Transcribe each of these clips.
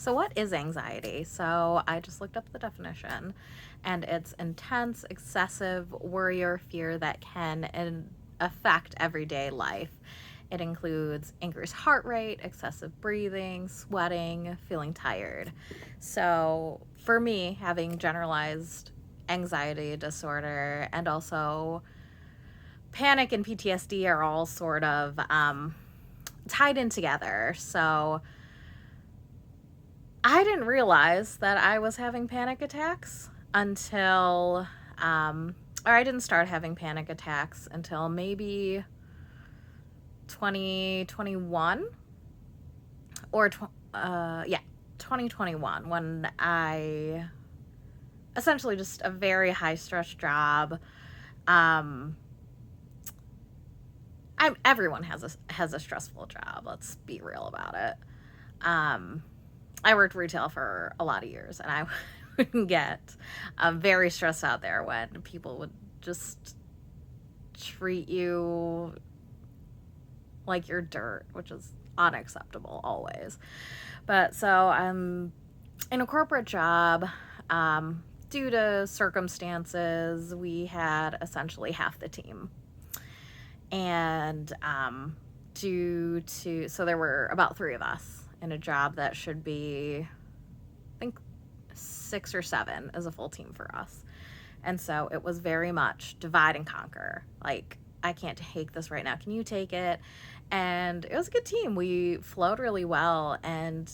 So what is anxiety? So I just looked up the definition, and it's intense, excessive worry or fear that can affect everyday life. It includes increased heart rate, excessive breathing, sweating, feeling tired. So for me, having generalized anxiety disorder and also panic and PTSD are all sort of tied in together. So I didn't realize that I was having panic attacks until, or I didn't start having panic attacks until maybe 2021 or, yeah, 2021, when I essentially just a very high stress job. Um, everyone has a stressful job. Let's be real about it. Um, I worked retail for a lot of years, and I would get very stressed out there when people would just treat you like you're dirt, which is unacceptable always. But so I'm in a corporate job. Due to circumstances, we had essentially half the team. And so there were about three of us in a job that should be, I think, 6 or 7 is a full team for us. And so it was very much divide and conquer. Like, I can't take this right now. Can you take it? And it was a good team. We flowed really well. And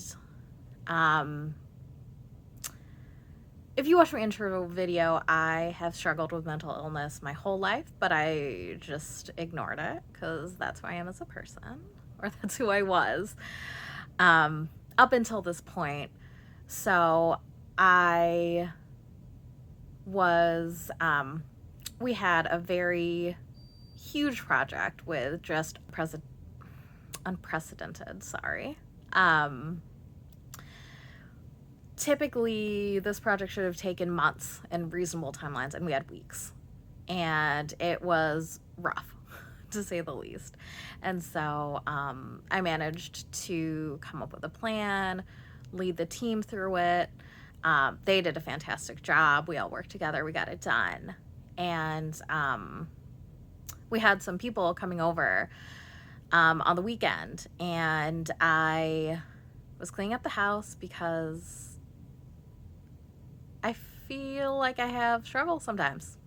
if you watch my intro video, I have struggled with mental illness my whole life, but I just ignored it because that's who I am as a person, or that's who I was up until this point. So I was, we had a very huge project with just unprecedented, sorry. Typically, this project should have taken months and reasonable timelines, and we had weeks. And it was rough, to say the least. And so I managed to come up with a plan, lead the team through it. They did a fantastic job. We all worked together. We got it done. And we had some people coming over on the weekend, and I was cleaning up the house because I feel like I have struggle sometimes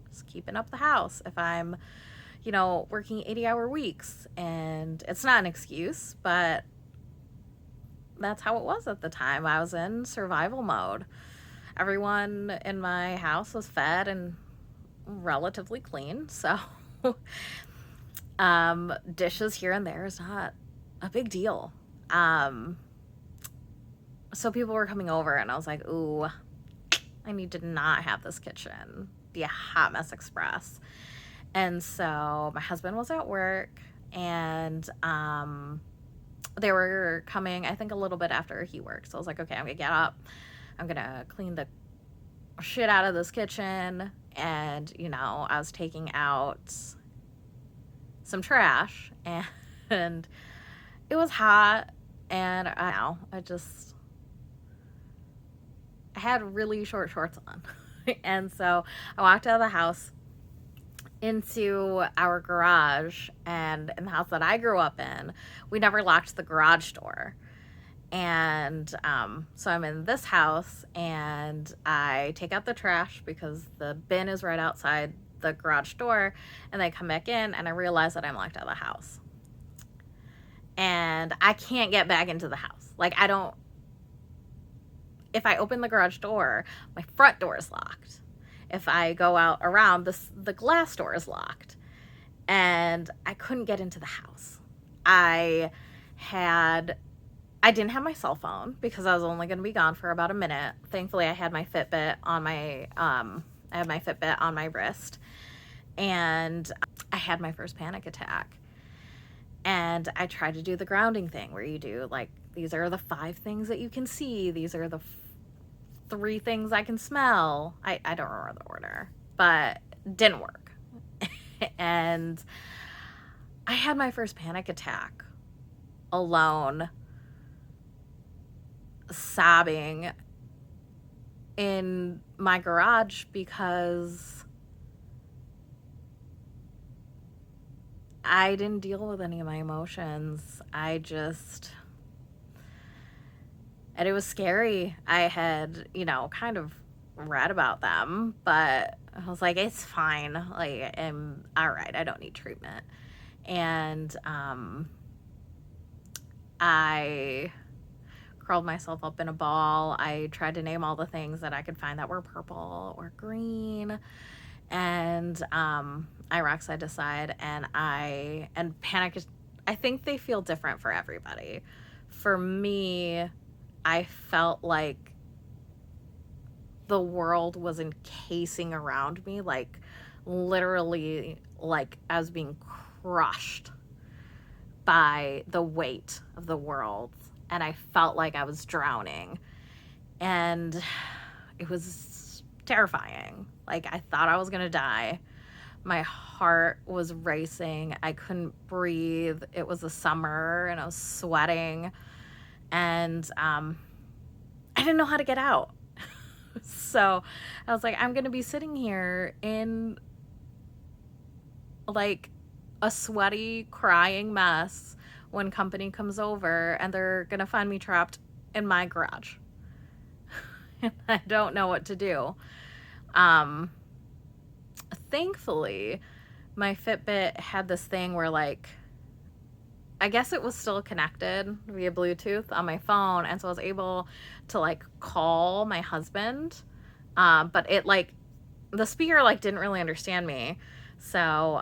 just keeping up the house if I'm, working 80-hour weeks. And it's not an excuse, but that's how it was at the time. I was in survival mode. Everyone in my house was fed and relatively clean, so dishes here and there is not a big deal. So people were coming over, and I was like, ooh, I need to not have this kitchen be a hot mess express. And so my husband was at work, and they were coming, I think, a little bit after he worked. So I was like, okay, I'm gonna get up, I'm gonna clean the shit out of this kitchen. And I was taking out some trash, and it was hot, and I had really short shorts on. And so I walked out of the house into our garage, and in the house that I grew up in, we never locked the garage door. And so I'm in this house, and I take out the trash because the bin is right outside the garage door, and I come back in, and I realize that I'm locked out of the house. And I can't get back into the house. Like, if I open the garage door, my front door is locked. If I go out around, the glass door is locked. And I couldn't get into the house. I didn't have my cell phone because I was only going to be gone for about a minute. Thankfully, I had my Fitbit on my wrist. And I had my first panic attack. And I tried to do the grounding thing where you do, like, these are the 5 things that you can see. These are the 3 things I can smell. I don't remember the order, but didn't work. And I had my first panic attack alone sobbing in my garage because I didn't deal with any of my emotions. And it was scary. I had, kind of read about them, but I was like, it's fine. Like, I'm all right. I don't need treatment. And I curled myself up in a ball. I tried to name all the things that I could find that were purple or green. And I rock side to side, and panic is, I think they feel different for everybody. For me, I felt like the world was encasing around me, like literally, like I was being crushed by the weight of the world, and I felt like I was drowning, and it was terrifying. Like, I thought I was gonna die. My heart was racing. I couldn't breathe. It was the summer and I was sweating, and I didn't know how to get out. So I was like, I'm gonna be sitting here in like a sweaty, crying mess when company comes over, and they're gonna find me trapped in my garage. And I don't know what to do. Thankfully, my Fitbit had this thing where, like, I guess it was still connected via Bluetooth on my phone, and so I was able to, like, call my husband, but it, like, the speaker, like, didn't really understand me, so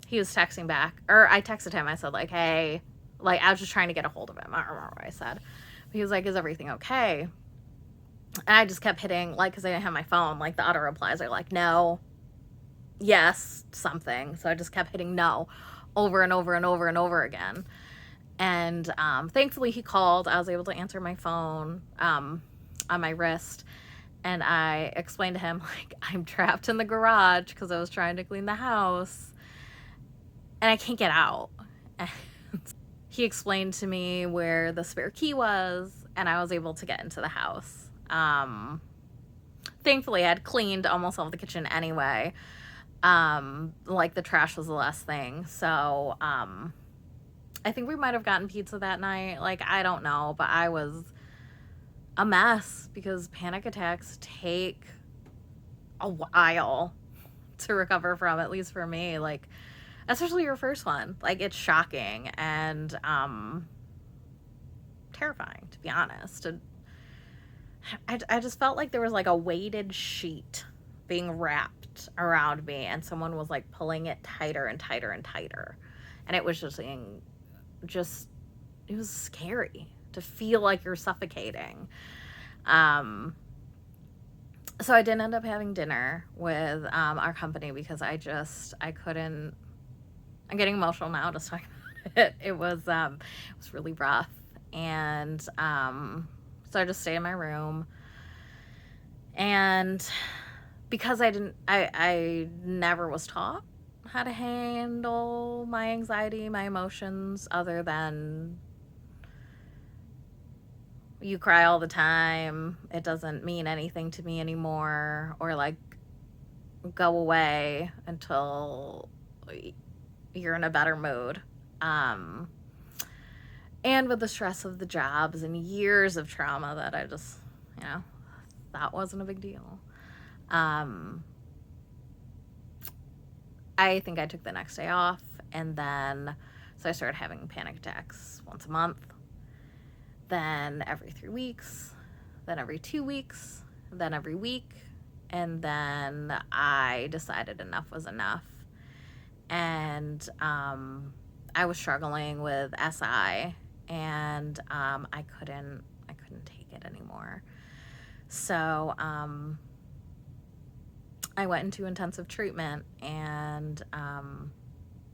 he was texting back, or I texted him. I said, like, hey, like, I was just trying to get a hold of him. I don't remember what I said. But he was like, is everything okay? And I just kept hitting, like, because I didn't have my phone, like, the auto replies are like, no, yes, something. So I just kept hitting no over and over and over and over again. And thankfully he called. I was able to answer my phone on my wrist. And I explained to him, like, I'm trapped in the garage because I was trying to clean the house and I can't get out. And he explained to me where the spare key was, and I was able to get into the house. Thankfully, I had cleaned almost all of the kitchen anyway. Like, the trash was the last thing. So, I think we might have gotten pizza that night. Like, I don't know, but I was a mess because panic attacks take a while to recover from, at least for me. Like, especially your first one. Like, it's shocking and terrifying, to be honest. And I just felt like there was, like, a weighted sheet being wrapped around me, and someone was, like, pulling it tighter and tighter and tighter. And it was it was scary to feel like you're suffocating. So I didn't end up having dinner with our company because I couldn't. I'm getting emotional now just talking about it. It was really rough, and so I just stayed in my room. And because I never was taught how to handle my anxiety, my emotions, other than you cry all the time, it doesn't mean anything to me anymore, or, like, go away until you're in a better mood. And with the stress of the jobs and years of trauma that I just, that wasn't a big deal. I think I took the next day off, and then so I started having panic attacks once a month, then every 3 weeks, then every 2 weeks, then every week, and then I decided enough was enough. And I was struggling with SI, and I couldn't take it anymore. So I went into intensive treatment, and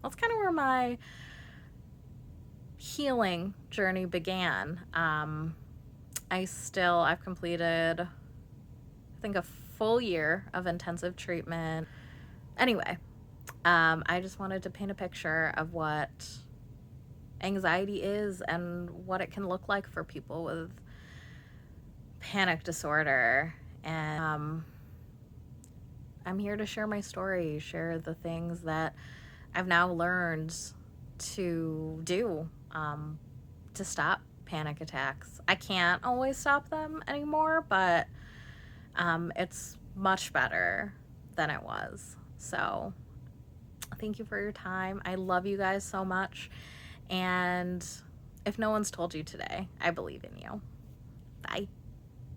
that's kind of where my healing journey began. I've completed, I think, a full year of intensive treatment. Anyway, I just wanted to paint a picture of what anxiety is and what it can look like for people with panic disorder, and I'm here to share my story, share the things that I've now learned to do to stop panic attacks. I can't always stop them anymore, but it's much better than it was. So thank you for your time. I love you guys so much. And if no one's told you today, I believe in you. Bye.